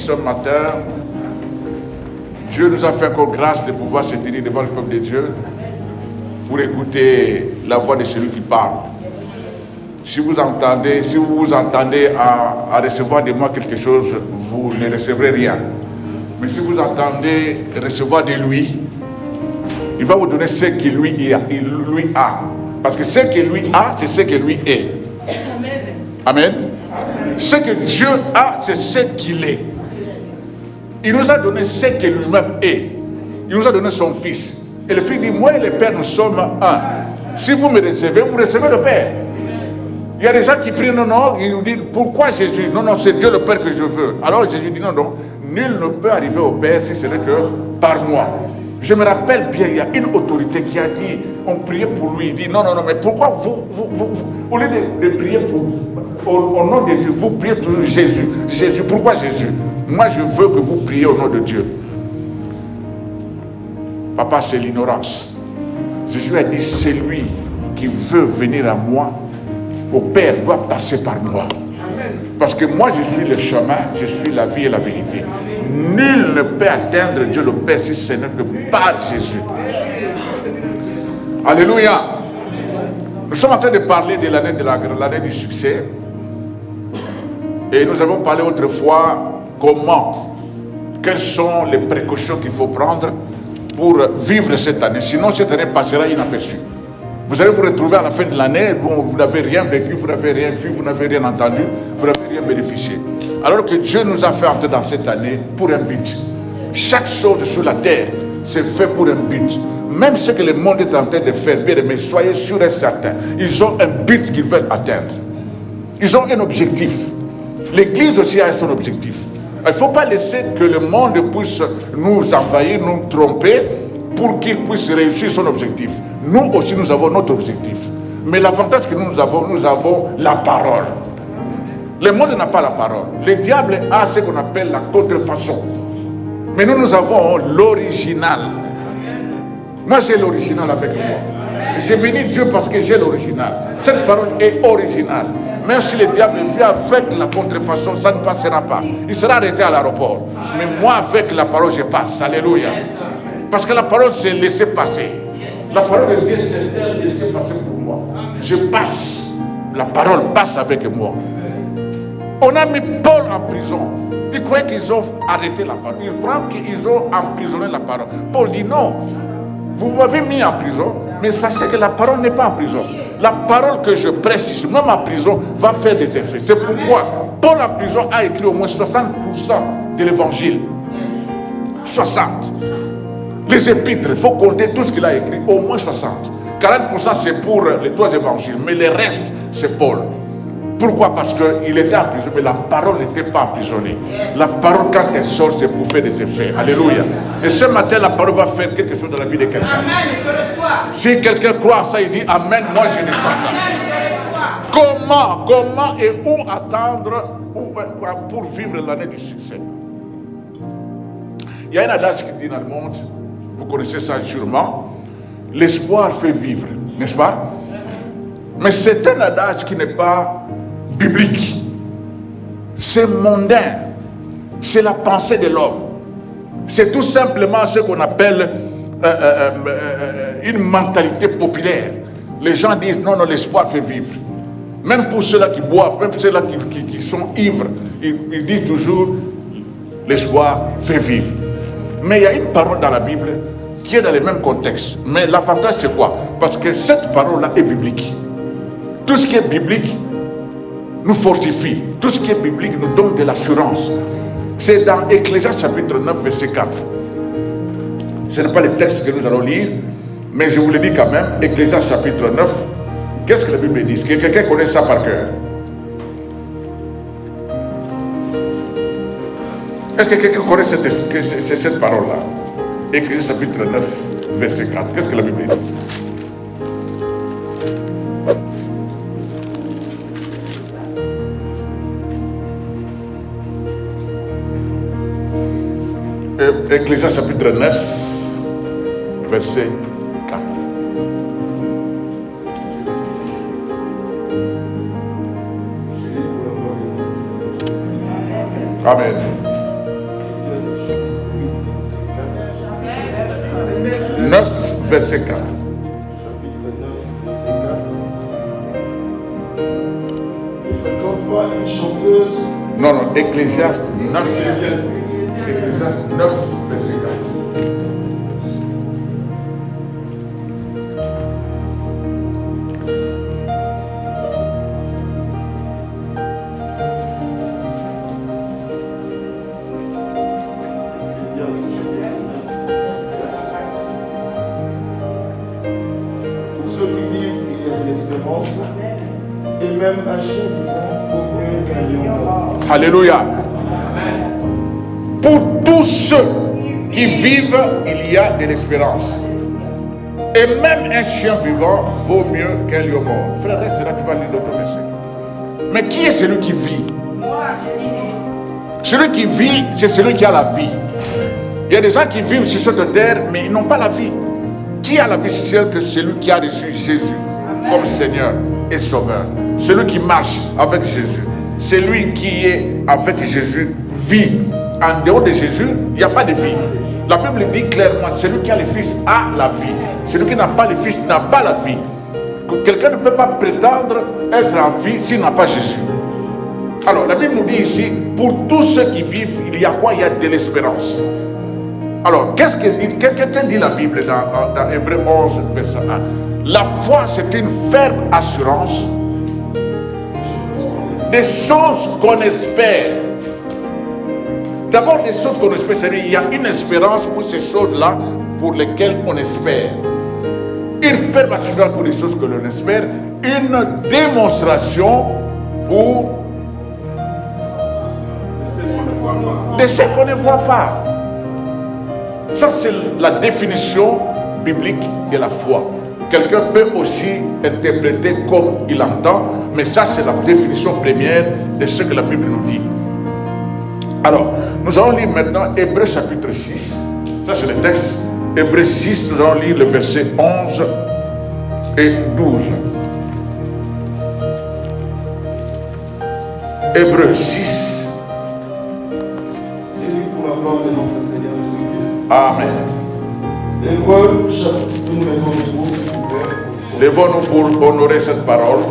ce matin, Dieu nous a fait encore grâce de pouvoir se tenir devant le peuple de Dieu pour écouter la voix de celui qui parle. Si vous vous entendez à recevoir de moi quelque chose, vous ne recevrez rien. Mais si vous entendez recevoir de lui, il va vous donner ce qu'il lui a. Parce que ce qu'il lui a, c'est ce que lui est. Amen. Ce que Dieu a, c'est ce qu'il est. Il nous a donné ce que lui-même est. Il nous a donné son Fils. Et le Fils dit, moi et le Père, nous sommes un. Si vous me recevez, vous recevez le Père. Il y a des gens qui prient, non, ils nous disent, pourquoi Jésus? Non, c'est Dieu le Père que je veux. Alors Jésus dit, non, nul ne peut arriver au Père si ce n'est que par moi. Je me rappelle bien, il y a une autorité qui a dit, on priait pour lui, il dit, non, mais pourquoi vous au lieu de prier au nom de Dieu, vous priez toujours Jésus. Jésus, pourquoi Jésus? Moi, je veux que vous priez au nom de Dieu. Papa, c'est l'ignorance. Jésus a dit, celui qui veut venir à moi, au Père, doit passer par moi. Parce que moi, je suis le chemin, je suis la vie et la vérité. Nul ne peut atteindre Dieu le Père si ce n'est que par Jésus. Alléluia. Nous sommes en train de parler de l'année du succès. Et nous avons parlé autrefois quelles sont les précautions qu'il faut prendre pour vivre cette année. Sinon, cette année passera inaperçue. Vous allez vous retrouver à la fin de l'année, vous n'avez rien vécu, vous n'avez rien vu, vous n'avez rien entendu, vous n'avez rien bénéficié. Alors que Dieu nous a fait entrer dans cette année pour un but. Chaque chose sur la terre, c'est fait pour un but. Même ce que le monde est en train de faire, bien aimés, soyez sûrs et certains, ils ont un but qu'ils veulent atteindre. Ils ont un objectif. L'Église aussi a son objectif. Il ne faut pas laisser que le monde puisse nous envahir, nous tromper, pour qu'il puisse réussir son objectif. Nous aussi, nous avons notre objectif. Mais l'avantage que nous avons la parole. Le monde n'a pas la parole. Le diable a ce qu'on appelle la contrefaçon. Mais nous avons l'original. Moi, j'ai l'original avec moi. J'ai béni Dieu parce que j'ai l'original. Cette parole est originale. Même si le diable vient avec la contrefaçon, ça ne passera pas. Il sera arrêté à l'aéroport. Mais moi, avec la parole, je passe. Alléluia. Parce que la parole, c'est laisser passer. La parole de Dieu, c'est laisser passer pour moi. Je passe. La parole passe avec moi. On a mis Paul en prison. Ils croyaient qu'ils ont arrêté la parole. Ils croient qu'ils ont emprisonné la parole. Paul dit non. Vous m'avez mis en prison, mais sachez que la parole n'est pas en prison. La parole que je prêche, même en prison, va faire des effets. C'est pourquoi Paul en prison a écrit au moins 60% de l'évangile. 60. Les épîtres, il faut compter tout ce qu'il a écrit, au moins 60. 40% c'est pour les 3 évangiles, mais le reste c'est Paul. Pourquoi? Parce qu'il était en prison, mais la parole n'était pas emprisonnée. La parole, quand elle sort, c'est pour faire des effets. Alléluia. Et ce matin, la parole va faire quelque chose dans la vie de quelqu'un. Amen, je reçois. Si quelqu'un croit ça, il dit Amen, moi je reçois ça. Amen, je reçois. Comment et où attendre pour vivre l'année du succès? Il y a un adage qui dit dans le monde, vous connaissez ça sûrement, l'espoir fait vivre, n'est-ce pas? Mais c'est un adage qui n'est pas biblique. C'est mondain. C'est la pensée de l'homme. C'est tout simplement ce qu'on appelle une mentalité populaire. Les gens disent non, l'espoir fait vivre. Même pour ceux-là qui boivent, même pour ceux-là qui sont ivres, ils disent toujours l'espoir fait vivre. Mais il y a une parole dans la Bible qui est dans le même contexte. Mais l'avantage c'est quoi? Parce que cette parole-là est biblique. Tout ce qui est biblique nous fortifie. Tout ce qui est biblique nous donne de l'assurance. C'est dans Ecclésiaste chapitre 9, verset 4. Ce n'est pas le texte que nous allons lire, mais je vous le dis quand même. Ecclésiaste chapitre 9. Qu'est-ce que la Bible dit? Est-ce que quelqu'un connaît ça par cœur? Est-ce que quelqu'un connaît cette parole-là? Ecclésiaste chapitre 9, verset 4. Qu'est-ce que la Bible dit? Ecclésiaste chapitre 9, verset 4. Amen. verset 4. Chapitre 9, verset 4. Ne fréquente pas une chanteuse. Non, non, Ecclésiaste 9. Ecclésiaste 9, verset 4. Pour ceux qui vivent, il y a de l'espérance. Et même un chien vivant vaut mieux qu'un lion mort. Alléluia. Pour tous ceux qui vivent, il y a de l'espérance. Et même un chien vivant vaut mieux qu'un lion mort. Frère, reste là, tu vas lire l'autre verset. Mais qui est celui qui vit? Celui qui vit, c'est celui qui a la vie. Il y a des gens qui vivent sur cette terre, mais ils n'ont pas la vie. Qui a la vie? C'est celui qui a reçu Jésus comme Seigneur et Sauveur. Celui qui marche avec Jésus. Celui qui est avec Jésus vit. En dehors de Jésus, il n'y a pas de vie. La Bible dit clairement, celui qui a le Fils a la vie. Celui qui n'a pas le Fils n'a pas la vie. Quelqu'un ne peut pas prétendre être en vie s'il n'a pas Jésus. Alors, la Bible nous dit ici, pour tous ceux qui vivent, il y a quoi? Il y a de l'espérance. Alors, qu'est-ce que dit la Bible dans Hébreux 11, verset 1? La foi, c'est une ferme assurance des choses qu'on espère. D'abord, des choses qu'on espère, c'est-à-dire il y a une espérance pour ces choses-là pour lesquelles on espère. Une ferme assurance pour les choses que l'on espère, une démonstration pour de ce qu'on ne voit pas. Ça, c'est la définition biblique de la foi. Quelqu'un peut aussi interpréter comme il entend, mais ça, c'est la définition première de ce que la Bible nous dit. Alors, nous allons lire maintenant Hébreux chapitre 6. Ça, c'est le texte. Hébreux 6, nous allons lire le verset 11 et 12. Hébreux 6. J'ai lu pour la gloire de notre Seigneur Jésus-Christ. Amen. Hébreux chapitre, nous mettons debout, s'il vous plaît. Levons-nous pour honorer cette parole,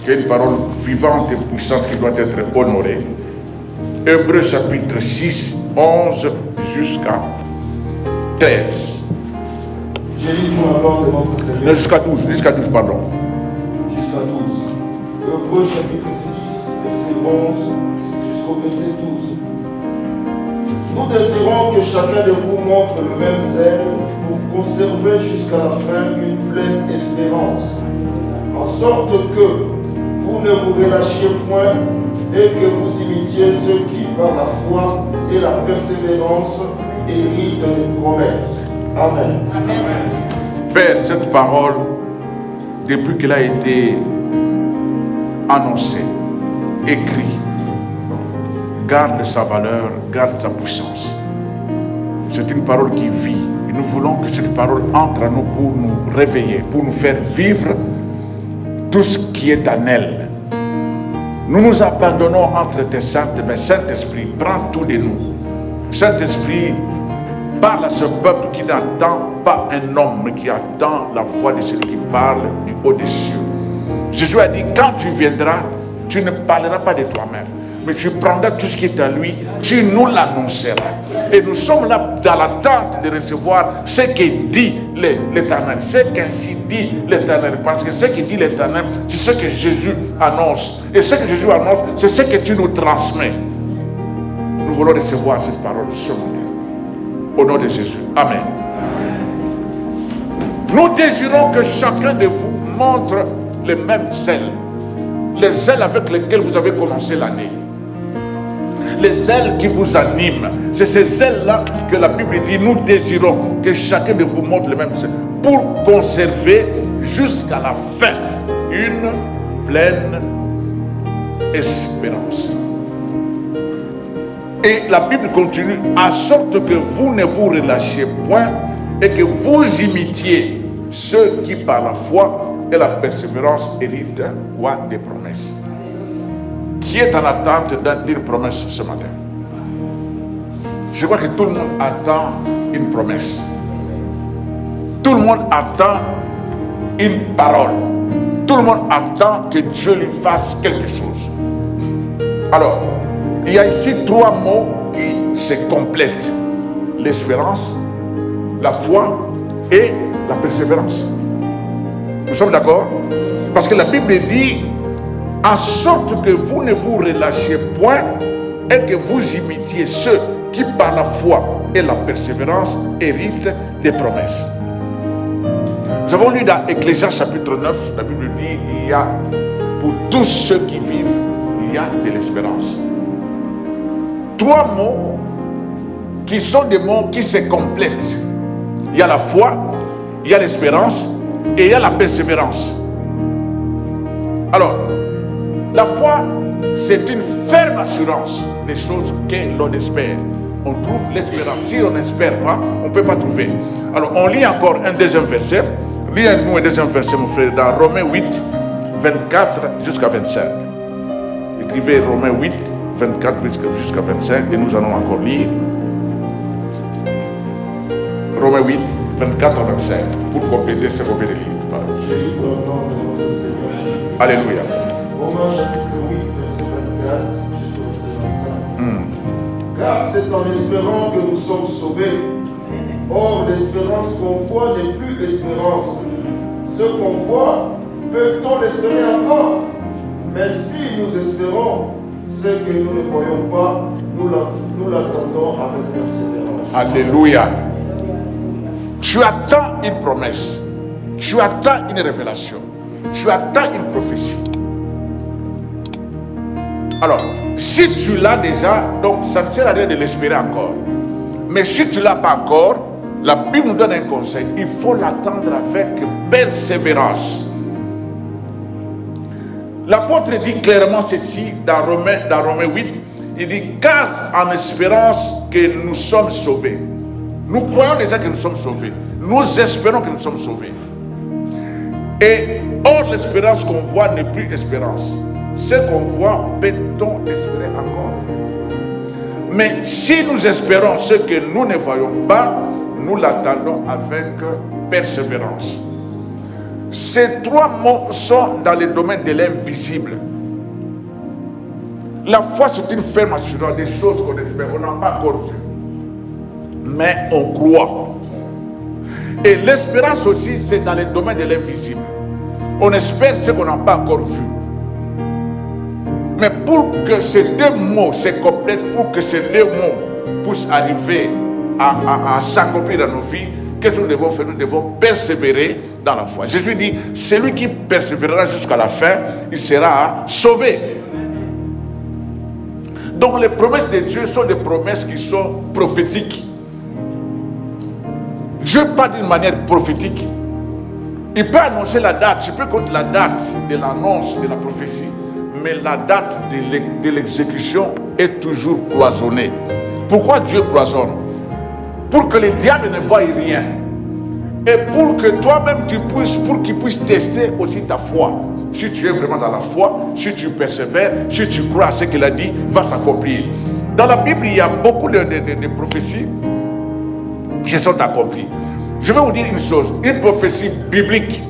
qui est une parole vivante et puissante qui doit être honorée. Hébreux chapitre 6, 11 jusqu'à 13. J'ai lu pour la gloire de notre Seigneur. Non, jusqu'à 12, pardon. Jusqu'à 12. Hébreux chapitre 6, verset 11 jusqu'au verset 12. Nous désirons que chacun de vous montre le même zèle pour conserver jusqu'à la fin une pleine espérance, en sorte que vous ne vous relâchiez point et que vous imitiez ceux qui, par la foi et la persévérance, héritent les promesses. Amen. Père, cette parole, depuis qu'elle a été annoncée, écrite, garde sa valeur, garde sa puissance. C'est une parole qui vit. Et nous voulons que cette parole entre en nous pour nous réveiller, pour nous faire vivre tout ce qui est en elle. Nous nous abandonnons entre tes saintes mains. Saint-Esprit, prends tout de nous. Saint-Esprit, parle à ce peuple qui n'attend pas un homme, mais qui attend la voix de celui qui parle du haut des cieux. Jésus a dit, quand tu viendras, tu ne parleras pas de toi-même, mais tu prendras tout ce qui est à lui, tu nous l'annonceras. Et nous sommes là dans l'attente de recevoir ce que dit l'Éternel, ce qu'ainsi dit l'Éternel. Parce que ce que dit l'Éternel, c'est ce que Jésus annonce. Et ce que Jésus annonce, c'est ce que tu nous transmets. Nous voulons recevoir cette parole ce matin. Au nom de Jésus. Amen. Nous désirons que chacun de vous montre les mêmes zèles. Les ailes avec lesquelles vous avez commencé l'année. Les ailes qui vous animent. C'est ces ailes-là que la Bible dit, nous désirons que chacun de vous montre les mêmes ailes pour conserver jusqu'à la fin une pleine espérance. Et la Bible continue, en sorte que vous ne vous relâchiez point et que vous imitiez ceux qui par la foi et la persévérance héritent des promesses. Qui est en attente d'une promesse ce matin? Je crois que tout le monde attend une promesse. Tout le monde attend une parole. Tout le monde attend que Dieu lui fasse quelque chose. Alors, il y a ici 3 mots qui se complètent. L'espérance, la foi et la persévérance. Nous sommes d'accord? Parce que la Bible dit, en sorte que vous ne vous relâchiez point et que vous imitiez ceux qui par la foi et la persévérance héritent des promesses. Nous avons lu dans Ecclésiaste chapitre 9, la Bible dit, il y a pour tous ceux qui vivent, il y a de l'espérance. 3 mots qui sont des mots qui se complètent. Il y a la foi, il y a l'espérance et il y a la persévérance. Alors, la foi, c'est une ferme assurance des choses que l'on espère. On trouve l'espérance. Si on n'espère pas, on ne peut pas trouver. Alors, on lit encore un deuxième verset. Lis-nous un deuxième verset, mon frère, dans Romains 8, 24 jusqu'à 25. Écrivez Romains 8, 24 jusqu'à 25, et nous allons encore lire. Romains 8, 24 à 25, pour compléter ce qu'on vient de lire. J'ai lu dans le nom de notre Seigneur. Alléluia. Romains chapitre 8, verset 24 jusqu'au verset 25. Car c'est en espérant que nous sommes sauvés. Or, l'espérance qu'on voit n'est plus espérance. Ce qu'on voit, peut-on l'espérer encore? Mais si nous espérons ce que nous ne voyons pas, nous l'attendons avec persévérance. Alléluia. Tu attends une promesse. Tu attends une révélation. Tu attends une prophétie. Alors, si tu l'as déjà, donc ça ne sert à rien de l'espérer encore. Mais si tu ne l'as pas encore, la Bible nous donne un conseil. Il faut l'attendre avec persévérance. L'apôtre dit clairement ceci dans Romains 8. Il dit, car en espérance que nous sommes sauvés. Nous croyons déjà que nous sommes sauvés. Nous espérons que nous sommes sauvés. Et or, l'espérance qu'on voit n'est plus espérance. Ce qu'on voit, peut-on espérer encore? Mais si nous espérons ce que nous ne voyons pas, nous l'attendons avec persévérance. Ces 3 mots sont dans le domaine de l'invisible. La foi, c'est une ferme assurance des choses qu'on espère. On n'a pas encore vu. Mais on croit. Et l'espérance aussi, c'est dans le domaine de l'invisible. On espère ce qu'on n'a pas encore vu. Mais pour que ces 2 mots se complètent, pour que ces 2 mots puissent arriver à s'accomplir dans nos vies, qu'est-ce que nous devons faire? Nous devons persévérer dans la foi. Jésus dit, celui qui persévérera jusqu'à la fin, il sera sauvé. Donc les promesses de Dieu sont des promesses qui sont prophétiques. Dieu parle d'une manière prophétique. Il peut annoncer la date. Je peux compter la date de l'annonce de la prophétie. Mais la date de l'exécution est toujours cloisonnée. Pourquoi Dieu cloisonne? Pour que le diable ne voie rien. Et pour que toi-même pour qu'il puisse tester aussi ta foi. Si tu es vraiment dans la foi, si tu persévères, si tu crois à ce qu'il a dit, va s'accomplir. Dans la Bible, il y a beaucoup de prophéties qui sont accomplies. Je vais vous dire une chose. Une prophétie biblique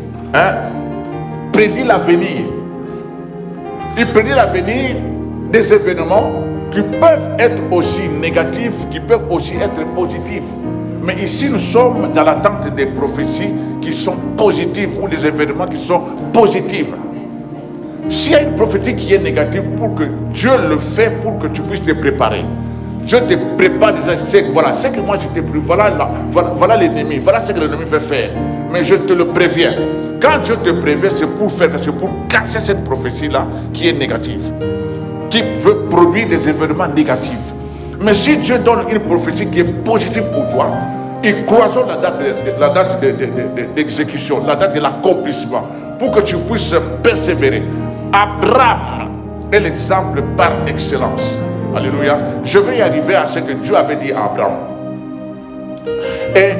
prédit l'avenir. Il prédit l'avenir des événements qui peuvent être aussi négatifs, qui peuvent aussi être positifs. Mais ici, nous sommes dans l'attente des prophéties qui sont positives ou des événements qui sont positifs. S'il y a une prophétie qui est négative, pour que Dieu le fait pour que tu puisses te préparer. Dieu te prépare déjà, voilà ce que moi je t'ai prévu, voilà l'ennemi, voilà ce que l'ennemi veut faire. Mais je te le préviens. Quand Dieu te prévient, c'est pour casser cette prophétie-là qui est négative, qui veut produire des événements négatifs. Mais si Dieu donne une prophétie qui est positive pour toi, il cloisonne la date d'exécution, la date de l'accomplissement, pour que tu puisses persévérer. Abraham est l'exemple par excellence. Alléluia. Je vais y arriver à ce que Dieu avait dit à Abraham. Et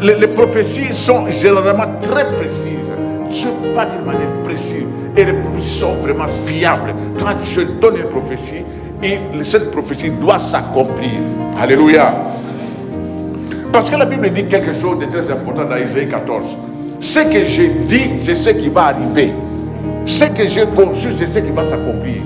les prophéties sont généralement très précises. Dieu parle d'une manière précise. Et les prophéties sont vraiment fiables. Quand Dieu donne une prophétie, cette prophétie doit s'accomplir. Alléluia. Parce que la Bible dit quelque chose de très important dans Isaïe 14. Ce que j'ai dit, c'est ce qui va arriver. Ce que j'ai conçu, c'est ce qui va s'accomplir.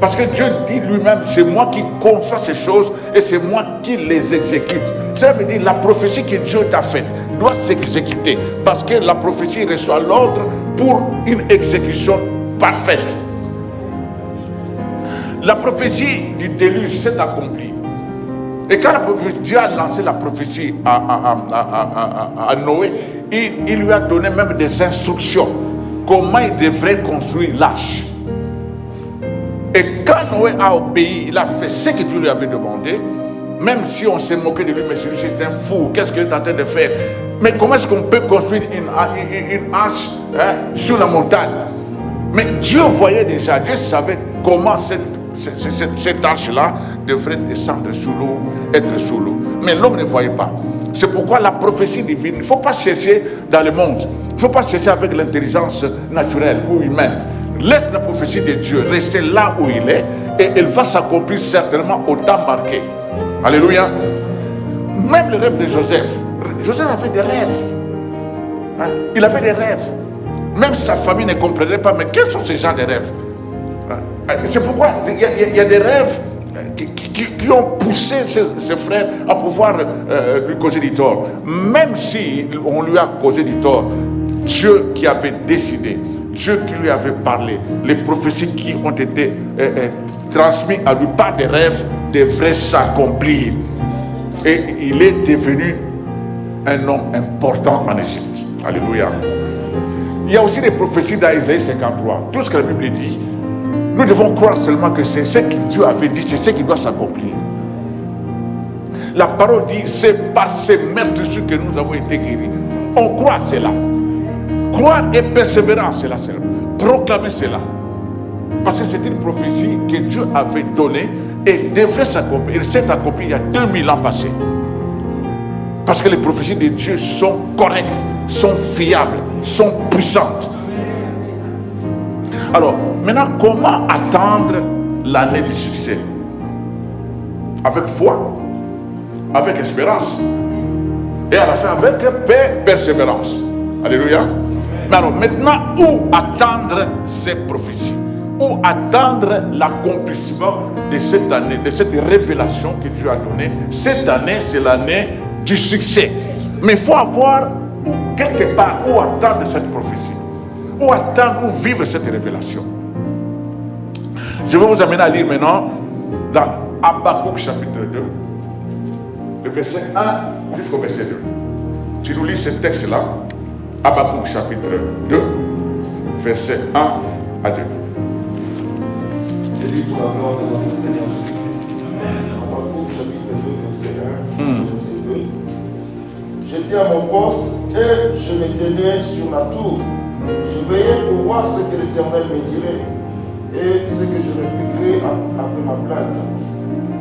Parce que Dieu dit lui-même, c'est moi qui conçois ces choses et c'est moi qui les exécute. Ça veut dire la prophétie que Dieu t'a faite doit s'exécuter. Parce que la prophétie reçoit l'ordre pour une exécution parfaite. La prophétie du déluge s'est accomplie. Et quand Dieu a lancé la prophétie à Noé, il lui a donné même des instructions. Comment il devrait construire l'arche. Et quand Noé a obéi, il a fait ce que Dieu lui avait demandé. Même si on s'est moqué de lui, mais celui-ci c'est un fou, qu'est-ce qu'il est en train de faire? Mais comment est-ce qu'on peut construire une arche sur la montagne? Mais Dieu voyait déjà, Dieu savait comment cette arche-là devrait descendre sous l'eau, être sous l'eau. Mais l'homme ne voyait pas. C'est pourquoi la prophétie divine, il ne faut pas chercher dans le monde. Il ne faut pas chercher avec l'intelligence naturelle ou humaine. Laisse la prophétie de Dieu rester là où il est et elle va s'accomplir certainement au temps marqué. Alléluia. Même le rêve de Joseph. Joseph avait des rêves. Il avait des rêves. Même sa famille ne comprenait pas, mais quels sont ces gens de rêves? C'est pourquoi il y a des rêves qui ont poussé ses frères à pouvoir lui causer du tort. Même si on lui a causé du tort, Dieu qui avait décidé, Dieu qui lui avait parlé, les prophéties qui ont été transmises à lui par des rêves devraient s'accomplir. Et il est devenu un homme important en Égypte. Alléluia. Il y a aussi des prophéties dans Isaïe 53. Tout ce que la Bible dit, nous devons croire seulement que c'est ce que Dieu avait dit, c'est ce qui doit s'accomplir. La parole dit, c'est par ces meurtrissures que nous avons été guéris. On croit cela. Croire et persévérer en cela, proclamer cela. Parce que c'est une prophétie que Dieu avait donnée et devrait s'accomplir. Elle s'est accomplie il y a 2000 ans passés. Parce que les prophéties de Dieu sont correctes, sont fiables, sont puissantes. Alors, maintenant, comment attendre l'année du succès? Avec foi, avec espérance, et à la fin avec persévérance. Alléluia. Mais alors, maintenant, où attendre ces prophéties? Où attendre l'accomplissement de cette année, de cette révélation que Dieu a donnée? Cette année, c'est l'année du succès. Mais il faut avoir quelque part où attendre cette prophétie. Où attendre, où vivre cette révélation. Je vais vous amener à lire maintenant dans Habakkuk chapitre 2, le verset 1 jusqu'au verset 2. Si nous lisons ce texte-là, Habakkuk chapitre 2, verset 1 à 2. Je lis pour la gloire de notre Seigneur Jésus-Christ. Habakkuk chapitre 2, verset 1, verset 2. J'étais à mon poste et je me tenais sur la tour. Je veillais pour voir ce que l'Éternel me dirait et ce que je répliquerais après ma plainte.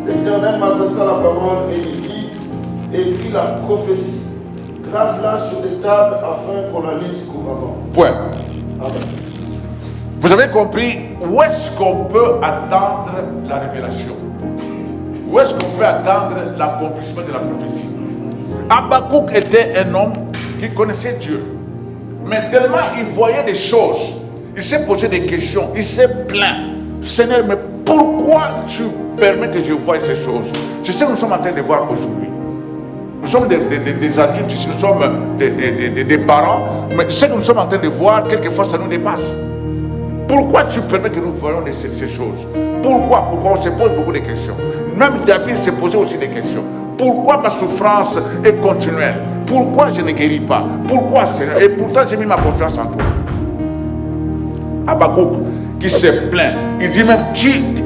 L'Éternel m'adressa la parole et il dit, écris la prophétie, grave-la sur des tables afin qu'on la lise couramment. Point. Amen. Vous avez compris où est-ce qu'on peut attendre la révélation? Où est-ce qu'on peut attendre l'accomplissement de la prophétie? Habakkuk était un homme qui connaissait Dieu. Mais tellement il voyait des choses, il s'est posé des questions, il s'est plaint. Seigneur, mais pourquoi tu permets que je voie ces choses? C'est ce que nous sommes en train de voir aujourd'hui. Nous sommes des adultes ici, nous sommes des parents, mais ce que nous sommes en train de voir, quelquefois ça nous dépasse. Pourquoi tu permets que nous voyions ces choses? Pourquoi on se pose beaucoup de questions. Même David s'est posé aussi des questions. Pourquoi ma souffrance est continuelle? Pourquoi je ne guéris pas? Pourquoi Seigneur? Et pourtant j'ai mis ma confiance en toi. Habakkuk qui se plaint, il dit même,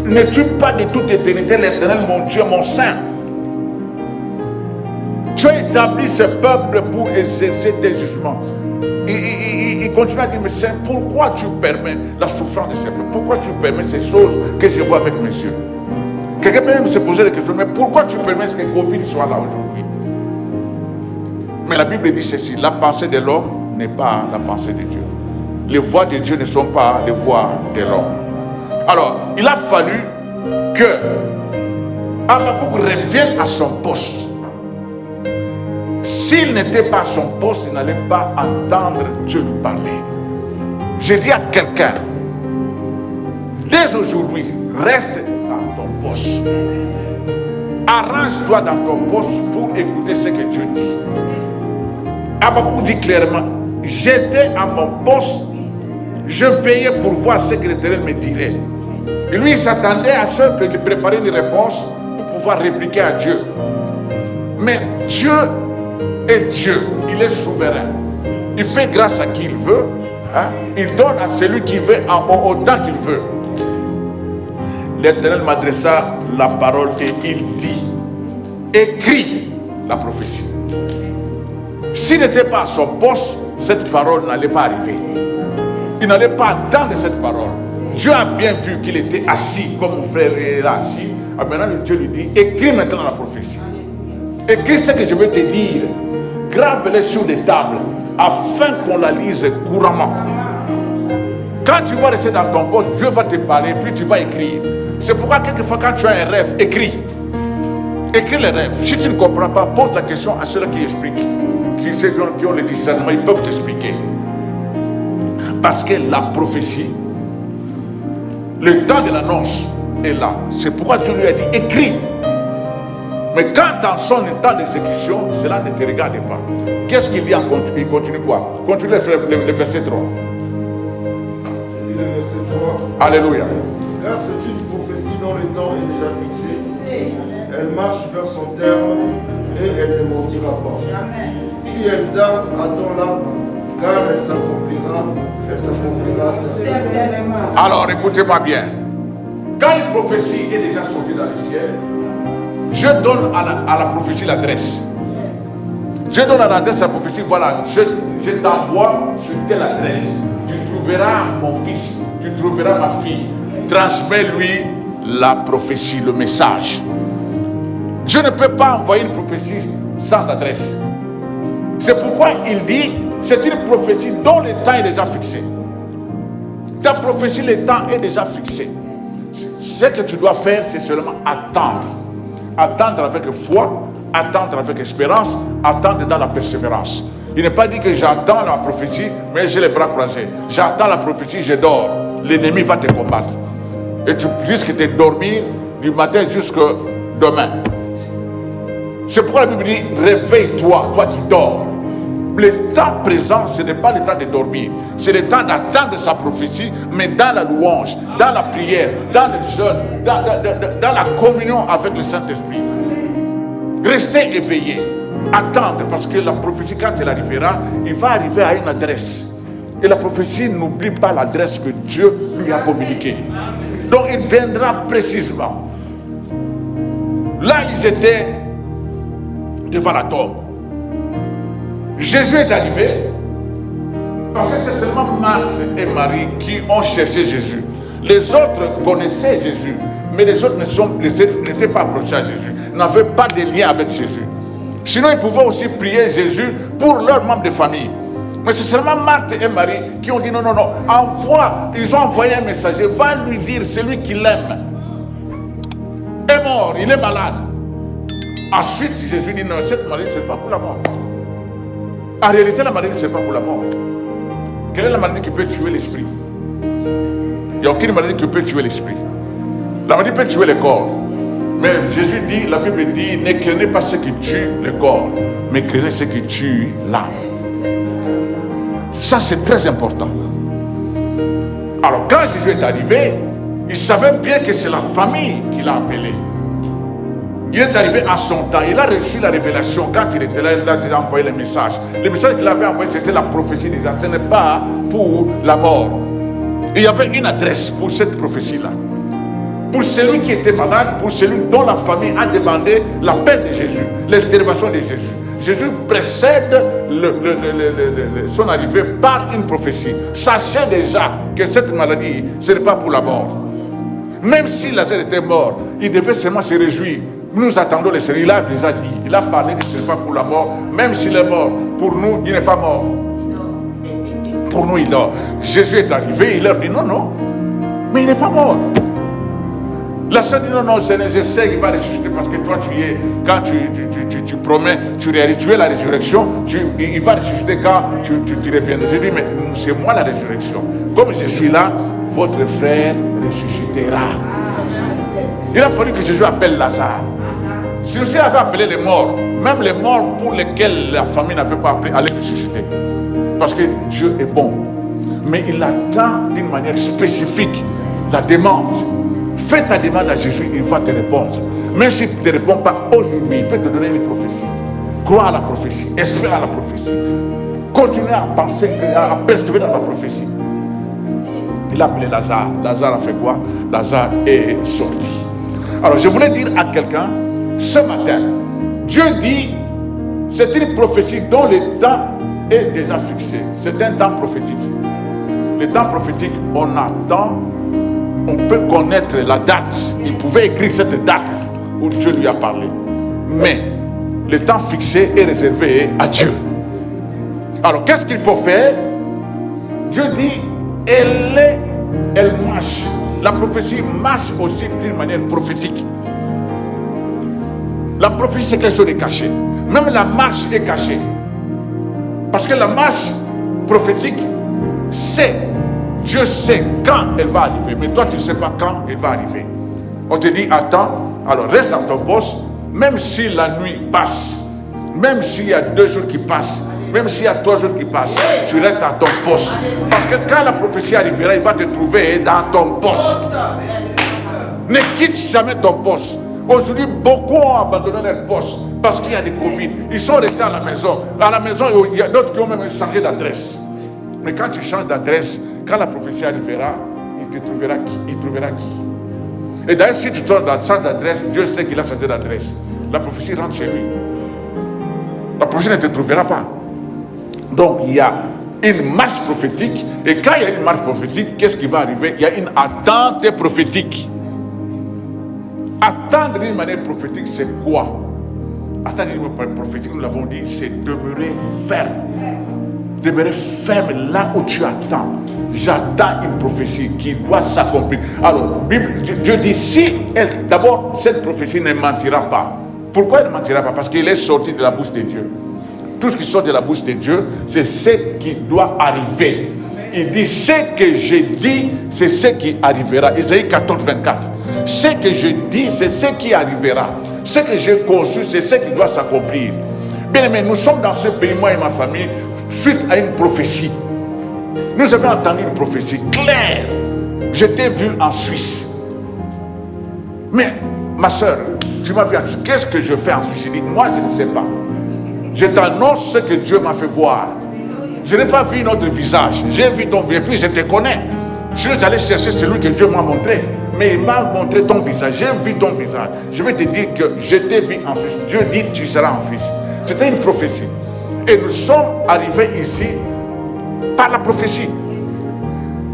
ne tue pas de toute éternité l'Éternel, mon Dieu, mon Saint. Tu as établi ce peuple pour exercer tes jugements. Il continue à dire, mais Seigneur, pourquoi tu permets la souffrance de ce peuple? Pourquoi tu permets ces choses que je vois avec mes yeux? Quelqu'un peut même se poser des questions, mais pourquoi tu permets que Covid soit là aujourd'hui? Mais la Bible dit ceci, la pensée de l'homme n'est pas la pensée de Dieu. Les voies de Dieu ne sont pas les voies de l'homme. Alors, il a fallu que Habakkuk revienne à son poste. S'il n'était pas à son poste, il n'allait pas entendre Dieu lui parler. Je dis à quelqu'un, dès aujourd'hui, reste dans ton poste. Arrange-toi dans ton poste pour écouter ce que Dieu dit. Habakkuk dit clairement, j'étais à mon poste, je veillais pour voir ce que l'Éternel me dirait. Et lui, il s'attendait à ce qu'il préparait une réponse pour pouvoir répliquer à Dieu. Mais Dieu est Dieu, il est souverain. Il fait grâce à qui il veut. Hein? Il donne à celui qui veut autant qu'il veut. L'Éternel m'adressa la parole et il dit, écris la prophétie. S'il n'était pas à son poste, cette parole n'allait pas arriver. Il n'allait pas entendre cette parole. Dieu a bien vu qu'il était assis, comme mon frère est là assis. Maintenant, Dieu lui dit, écris maintenant la prophétie. Écris ce que je veux te dire. Grave-les sur des tables, afin qu'on la lise couramment. Quand tu vas rester dans ton poste, Dieu va te parler, puis tu vas écrire. C'est pourquoi quelquefois quand tu as un rêve, écris. Écris les rêves. Si tu ne comprends pas, pose la question à ceux qui expliquent. Qui ont le discernement, ils peuvent t'expliquer. Parce que la prophétie, le temps de l'annonce est là. C'est pourquoi Dieu lui a dit, écris. Mais quand dans son temps d'exécution, cela ne te regarde pas. Qu'est-ce qu'il dit en continu? Il continue quoi? Continue le verset 3. Le verset 3. Alléluia. Car c'est une prophétie dont le temps est déjà fixé. Elle marche vers son terme et elle ne mentira pas. Si elle tarde, attends-la, car elle s'accomplira certainement. Alors écoutez-moi bien. Quand une prophétie est déjà sortie dans le ciel, je donne à la prophétie l'adresse. Je donne à l'adresse à la prophétie, voilà, je t'envoie sur telle adresse. Tu trouveras mon fils, tu trouveras ma fille. Transmets-lui la prophétie, le message. Je ne peux pas envoyer une prophétie sans adresse. C'est pourquoi il dit, c'est une prophétie dont le temps est déjà fixé. Ta prophétie, le temps est déjà fixé. Ce que tu dois faire, c'est seulement attendre. Attendre avec foi, attendre avec espérance, attendre dans la persévérance. Il n'est pas dit que j'attends la prophétie, mais j'ai les bras croisés. J'attends la prophétie, je dors. L'ennemi va te combattre. Et tu risques de dormir du matin jusqu'à demain. C'est pourquoi la Bible dit, réveille-toi, toi qui dors. Le temps présent, ce n'est pas le temps de dormir. C'est le temps d'attendre sa prophétie, mais dans la louange, dans la prière, dans le jeûne, dans la communion avec le Saint-Esprit. Restez éveillés. Attendre, parce que la prophétie, quand elle arrivera, il va arriver à une adresse. Et la prophétie n'oublie pas l'adresse que Dieu lui a communiquée. Donc il viendra précisément. Là, ils étaient devant la tombe. Jésus est arrivé parce que c'est seulement Marthe et Marie qui ont cherché Jésus. Les autres connaissaient Jésus, mais les autres n'étaient pas approchés à Jésus, n'avaient pas de lien avec Jésus. Sinon, ils pouvaient aussi prier Jésus pour leurs membres de famille. Mais c'est seulement Marthe et Marie qui ont dit non, envoie. Ils ont envoyé un messager, va lui dire, celui qui l'aime est mort, il est malade. Ensuite, Jésus dit non, cette maladie, ce n'est pas pour la mort. En réalité, la maladie, ce n'est pas pour la mort. Quelle est la maladie qui peut tuer l'esprit? Il n'y a aucune maladie qui peut tuer l'esprit. La maladie peut tuer le corps. Mais Jésus dit, la Bible dit, ne craignez pas ce qui tue le corps, mais craignez ce qui tue l'âme. Ça, c'est très important. Alors, quand Jésus est arrivé, il savait bien que c'est la famille qui l'a appelé. Il est arrivé à son temps, il a reçu la révélation. Quand il était là, il a déjà envoyé les messages. Le message qu'il avait envoyé, c'était la prophétie déjà. Ce n'est pas pour la mort. Il y avait une adresse pour cette prophétie-là. Pour celui qui était malade, pour celui dont la famille a demandé l'appel de Jésus, l'intervention de Jésus. Jésus précède son arrivée par une prophétie. Sachez déjà que cette maladie, ce n'est pas pour la mort. Même si Lazare était mort, il devait seulement se réjouir. Nous attendons le Seigneur, il a déjà dit, il a parlé que ce n'est pas pour la mort, même s'il est mort, pour nous, il n'est pas mort. Pour nous, il dort. Jésus est arrivé, il leur dit non, mais il n'est pas mort. La sœur dit non, Seigneur, je sais qu'il va ressusciter parce que toi quand tu promets, tu réalises, tu es la résurrection, il va ressusciter quand tu reviendras. Je dis, mais c'est moi la résurrection. Comme je suis là, votre frère ressuscitera. Il a fallu que Jésus appelle Lazare. Si Jésus avait appelé les morts, même les morts pour lesquels la famille n'avait pas appelé, allaient ressusciter. Parce que Dieu est bon. Mais il attend d'une manière spécifique la demande. Fais ta demande à Jésus, il va te répondre. Même s'il ne te répond pas aujourd'hui, il peut te donner une prophétie. Crois à la prophétie, espère à la prophétie. Continue à penser, à persévérer dans la prophétie. Il a appelé Lazare. Lazare a fait quoi? Lazare est sorti. Alors je voulais dire à quelqu'un, ce matin, Dieu dit, c'est une prophétie dont le temps est déjà fixé. C'est un temps prophétique. Le temps prophétique, on attend, on peut connaître la date. Il pouvait écrire cette date où Dieu lui a parlé. Mais le temps fixé est réservé à Dieu. Alors qu'est-ce qu'il faut faire? Dieu dit, elle marche. La prophétie marche aussi d'une manière prophétique. La prophétie, c'est quelque chose de caché. Même la marche est cachée. Parce que la marche prophétique, Dieu sait quand elle va arriver. Mais toi, tu ne sais pas quand elle va arriver. On te dit, attends, alors reste à ton poste. Même si la nuit passe, même s'il y a 2 jours qui passent, même s'il y a 3 jours qui passent, tu restes à ton poste. Parce que quand la prophétie arrivera, il va te trouver dans ton poste. Ne quitte jamais ton poste. Aujourd'hui, beaucoup ont abandonné leur poste parce qu'il y a des Covid. Ils sont restés à la maison. À la maison, il y a d'autres qui ont même changé d'adresse. Mais quand tu changes d'adresse, quand la prophétie arrivera, il trouvera qui? Et d'ailleurs, si tu changes d'adresse, Dieu sait qu'il a changé d'adresse. La prophétie rentre chez lui. La prophétie ne te trouvera pas. Donc, il y a une marche prophétique. Et quand il y a une marche prophétique, qu'est-ce qui va arriver? Il y a une attente prophétique. Attendre d'une manière prophétique, c'est quoi? Attendre d'une manière prophétique, nous l'avons dit, c'est demeurer ferme. Demeurer ferme là où tu attends. J'attends une prophétie qui doit s'accomplir. Alors, Dieu dit, d'abord, cette prophétie ne mentira pas. Pourquoi elle ne mentira pas? Parce qu'il est sorti de la bouche de Dieu. Tout ce qui sort de la bouche de Dieu, c'est ce qui doit arriver. Il dit, ce que je dis, c'est ce qui arrivera. Isaïe 14, 24. Ce que je dis, c'est ce qui arrivera. Ce que j'ai conçu, c'est ce qui doit s'accomplir. Bien aimé, nous sommes dans ce pays, moi et ma famille, suite à une prophétie. Nous avons entendu une prophétie claire. Je t'ai vu en Suisse. Mais, ma soeur, tu m'as vu en Suisse. Qu'est-ce que je fais en Suisse? Je dis, moi, je ne sais pas. Je t'annonce ce que Dieu m'a fait voir. Je n'ai pas vu notre visage. J'ai vu ton visage, puis je te connais. Je suis allé chercher celui que Dieu m'a montré. Mais il m'a montré ton visage. J'ai vu ton visage. Je vais te dire que je t'ai vu en Suisse. Dieu dit tu seras en Suisse. C'était une prophétie. Et nous sommes arrivés ici par la prophétie.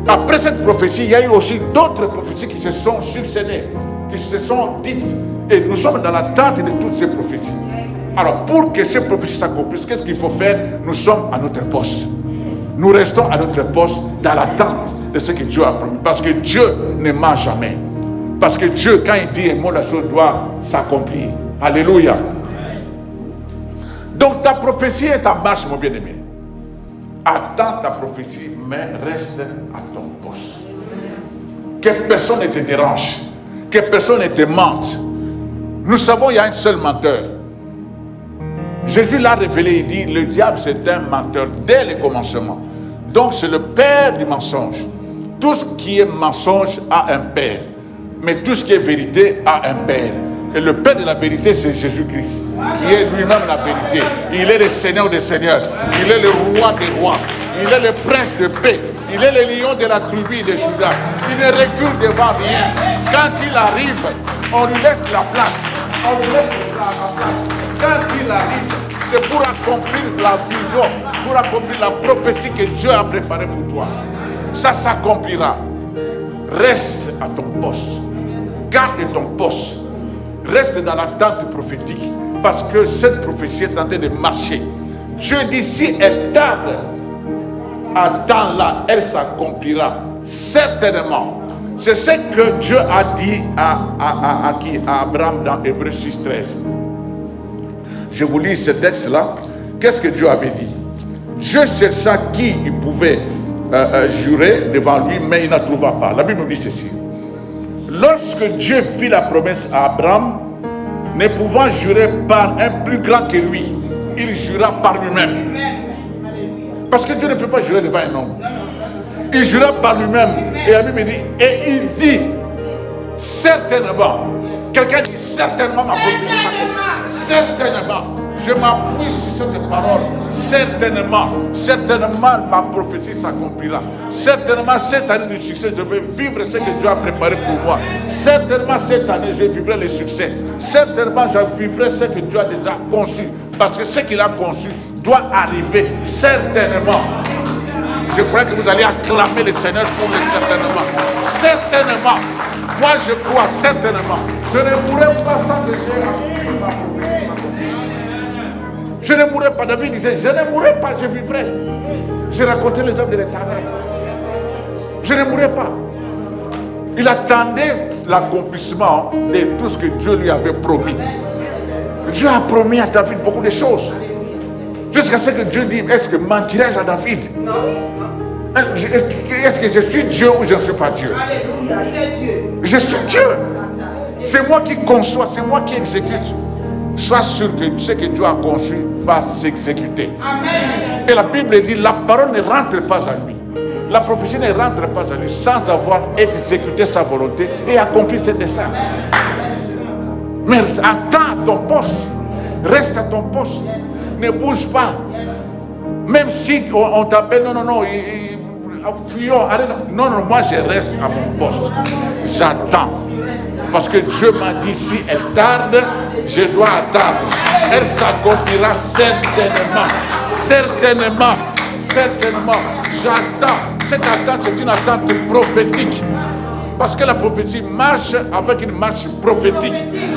Après cette prophétie, il y a eu aussi d'autres prophéties qui se sont succédées, qui se sont dites. Et nous sommes dans l'attente de toutes ces prophéties. Alors, pour que ces prophéties s'accomplissent, qu'est-ce qu'il faut faire? Nous sommes à notre poste. Nous restons à notre poste dans l'attente de ce que Dieu a promis. Parce que Dieu ne ment jamais. Parce que Dieu, quand il dit un mot, la chose doit s'accomplir. Alléluia. Donc ta prophétie est en marche, mon bien-aimé. Attends ta prophétie, mais reste à ton poste. Que personne ne te dérange. Que personne ne te mente. Nous savons qu'il y a un seul menteur. Jésus l'a révélé, il dit, le diable c'est un menteur dès le commencement. Donc c'est le père du mensonge. Tout ce qui est mensonge a un père. Mais tout ce qui est vérité a un père. Et le père de la vérité c'est Jésus-Christ, qui est lui-même la vérité. Il est le Seigneur des seigneurs. Il est le roi des rois. Il est le prince de paix. Il est le lion de la tribu de Judas. Il ne recule devant rien. Quand il arrive, on lui laisse la place. On lui laisse la place. Quand il arrive, c'est pour accomplir la vision, pour accomplir la prophétie que Dieu a préparée pour toi. Ça s'accomplira. Reste à ton poste. Garde ton poste. Reste dans l'attente prophétique. Parce que cette prophétie est en train de marcher. Dieu dit, si elle tarde, attends-la, elle s'accomplira. Certainement. C'est ce que Dieu a dit à Abraham dans Hébreux 6:13. Je vous lis ce texte-là. Qu'est-ce que Dieu avait dit? Dieu chercha qui il pouvait jurer devant lui, mais il n'en trouva pas. La Bible nous dit ceci. Lorsque Dieu fit la promesse à Abraham, ne pouvant jurer par un plus grand que lui, il jura par lui-même. Parce que Dieu ne peut pas jurer devant un homme. Il jura par lui-même. Et la Bible dit, et il dit, certainement, quelqu'un dit certainement ma prophétie. Certainement, je m'appuie sur cette parole. Certainement ma prophétie s'accomplira. Certainement cette année de succès, je vais vivre ce que Dieu a préparé pour moi. Certainement cette année, je vivrai le succès. Certainement, je vivrai ce que Dieu a déjà conçu. Parce que ce qu'il a conçu doit arriver. Certainement. Je crois que vous allez acclamer le Seigneur pour le certainement. Certainement. Moi, je crois certainement. Je ne mourrai pas sans que j'ai accompli ma prophétie. Je ne mourrai pas. David disait, je ne mourrai pas, je vivrai. J'ai raconté les œuvres de l'Éternel. Je ne mourrai pas. Il attendait l'accomplissement de tout ce que Dieu lui avait promis. Dieu a promis à David beaucoup de choses. Jusqu'à ce que Dieu dit, est-ce que mentirais-je à David? Non. Est-ce que je suis Dieu ou je ne suis pas Dieu? Alléluia, il est Dieu. Je suis Dieu. C'est moi qui conçois, c'est moi qui exécute. Sois sûr que ce que Dieu a conçu va s'exécuter. Amen. Et la Bible dit, la parole ne rentre pas à lui. La prophétie ne rentre pas à lui sans avoir exécuté sa volonté et accompli ses desseins. Mais attends à ton poste. Reste à ton poste. Ne bouge pas. Même si on t'appelle, non, fuyons, arrête. Non, moi je reste à mon poste. J'attends. Parce que Dieu m'a dit, si elle tarde, je dois attendre. Elle s'accomplira certainement. Certainement. J'attends. Cette attente, c'est une attente prophétique. Parce que la prophétie marche avec une marche prophétique.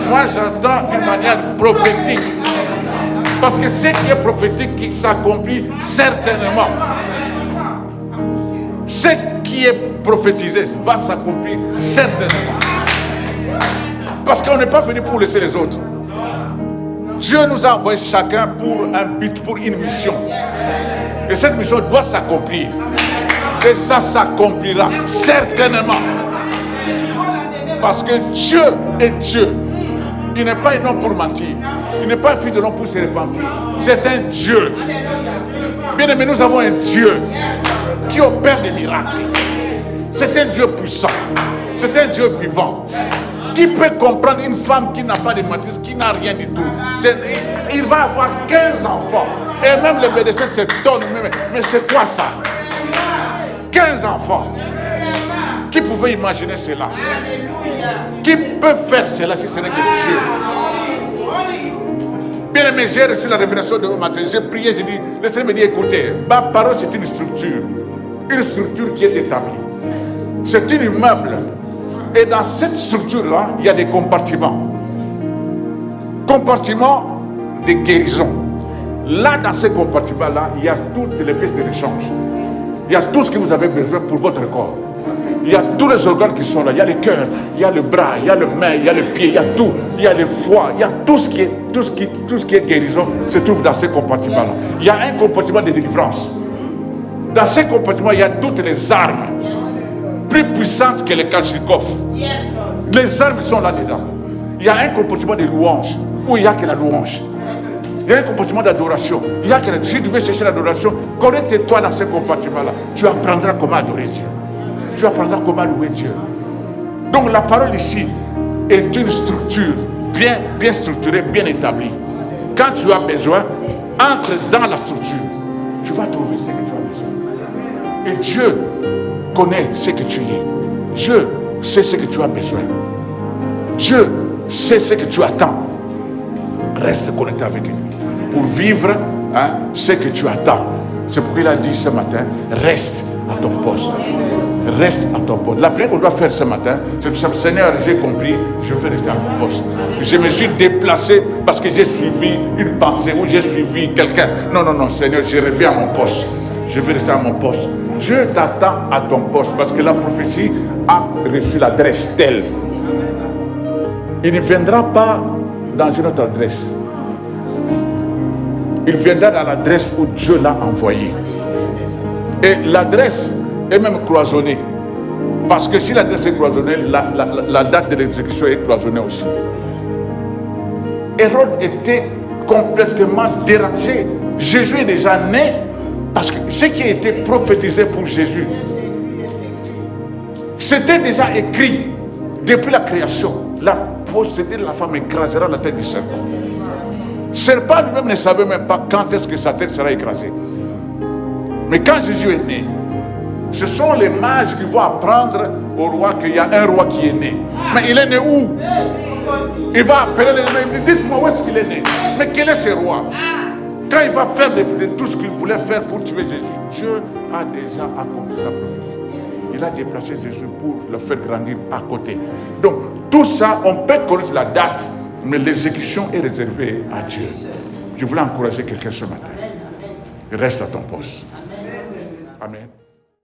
Moi, j'attends d'une manière prophétique. Parce que ce qui est prophétique qui s'accomplit certainement. Ce qui est prophétisé va s'accomplir certainement. Parce qu'on n'est pas venu pour laisser les autres. Dieu nous a envoyé chacun pour un but, pour une mission. Et cette mission doit s'accomplir. Et ça s'accomplira certainement. Parce que Dieu est Dieu. Il n'est pas un homme pour mentir. Il n'est pas un fils de l'homme pour se repentir. C'est un Dieu. Bien aimé, nous avons un Dieu qui opère des miracles. C'est un Dieu puissant. C'est un Dieu vivant. Qui peut comprendre une femme qui n'a pas de matrice, qui n'a rien du tout? Il va avoir 15 enfants. Et même les médecins se donnent. Mais c'est quoi ça? 15 enfants. Qui pouvait imaginer cela? Qui peut faire cela si ce n'est que Dieu? Bien aimé, j'ai reçu la révélation de ce matin. J'ai prié, j'ai dit, le Seigneur me dit, écoutez, ma parole c'est une structure qui est établie. C'est un immeuble. Et dans cette structure-là, il y a des compartiments. Compartiments de guérison. Là, dans ces compartiments-là, il y a toutes les pièces de rechange. Il y a tout ce que vous avez besoin pour votre corps. Il y a tous les organes qui sont là. Il y a le cœur, il y a le bras, il y a le main, il y a le pied, il y a tout. Il y a le foie, il y a tout ce qui est guérison se trouve dans ces compartiments-là. Il y a un compartiment de délivrance. Dans ces compartiments, il y a toutes les armes. Plus puissantes que les Kalachnikov. Les armes sont là-dedans. Il y a un compartiment de louange où il n'y a que la louange. Il y a un compartiment d'adoration. Il y a que si tu veux chercher l'adoration, connecte-toi dans ce compartiment-là. Tu apprendras comment adorer Dieu. Tu apprendras comment louer Dieu. Donc la parole ici est une structure bien structurée, bien établie. Quand tu as besoin, entre dans la structure. Tu vas trouver ce que tu as besoin. Et Dieu connaît ce que tu es. Dieu sait ce que tu as besoin. Dieu sait ce que tu attends. Reste connecté avec lui pour vivre ce que tu attends. C'est pourquoi il a dit ce matin, reste à ton poste. Reste à ton poste. La prière qu'on doit faire ce matin, c'est tout simple. Seigneur, j'ai compris, je veux rester à mon poste. Je me suis déplacé parce que j'ai suivi une pensée ou j'ai suivi quelqu'un. Non, Seigneur, je reviens à mon poste. Je veux rester à mon poste. Dieu t'attend à ton poste parce que la prophétie a reçu l'adresse d'elle. Il ne viendra pas dans une autre adresse. Il viendra dans l'adresse où Dieu l'a envoyé. Et l'adresse est même cloisonnée. Parce que si l'adresse est cloisonnée, la date de l'exécution est cloisonnée aussi. Hérode était complètement dérangé. Jésus est déjà né. Parce que ce qui a été prophétisé pour Jésus, c'était déjà écrit depuis la création. La possédée de la femme écrasera la tête du serpent. Le serpent lui-même ne savait même pas quand est-ce que sa tête sera écrasée. Mais quand Jésus est né, ce sont les mages qui vont apprendre au roi qu'il y a un roi qui est né. Mais il est né où? Il va appeler les gens. Dites-moi où est-ce qu'il est né? Mais quel est ce roi? Quand il va faire tout ce qu'il voulait faire pour tuer Jésus, Dieu a déjà accompli sa prophétie. Il a déplacé Jésus pour le faire grandir à côté. Donc, tout ça, on peut connaître la date, mais l'exécution est réservée à Dieu. Je voulais encourager quelqu'un ce matin. Reste à ton poste. Amen.